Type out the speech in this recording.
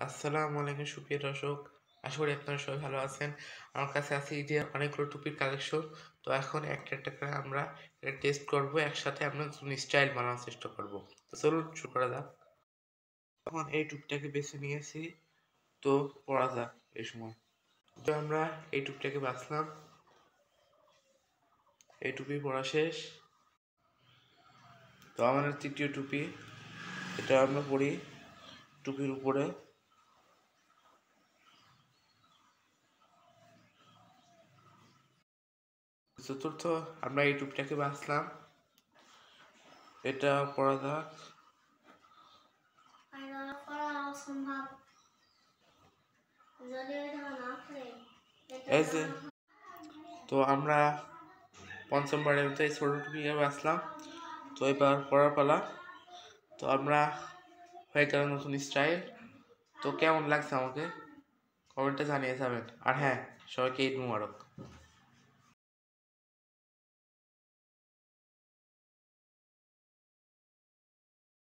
আসসালামু আলাইকুম সুপ্রিয় দর্শক, আশা করি আপনারা সবাই ভালো আছেন। আমার কাছে আছে ঈদের অনেকগুলো টুপির কালেকশন। তো এখন একটা একটা করে আমরা এটা টেস্ট করব, একসাথে আমরা নতুন স্টাইল বানানোর চেষ্টা করব। তো চলুন শুরু করা যাক। এখন এই টুপিটাকে বেছে নিয়েছি, তো পরা যাক এই সময়। তো আমরা এই টুপিটাকে বাছলাম, এই টুপি পরা শেষ। তো আমাদের তৃতীয় টুপি, এটা আমরা পরি টুপির উপরে। চতুর্থ আমরা এই টুপিটাকে বাছলাম, এটা পরা যাক। এই যে, তো আমরা পঞ্চমবারের মতো এই ছোটো টুপিকে বাছলাম। তো এবার পরার পালা। তো আমরা হয়ে গেল নতুন স্টাইল। তো কেমন লাগছে আমাকে কমেন্টে জানিয়ে যাবেন। আর হ্যাঁ, সবাইকে ঈদ মুবারক।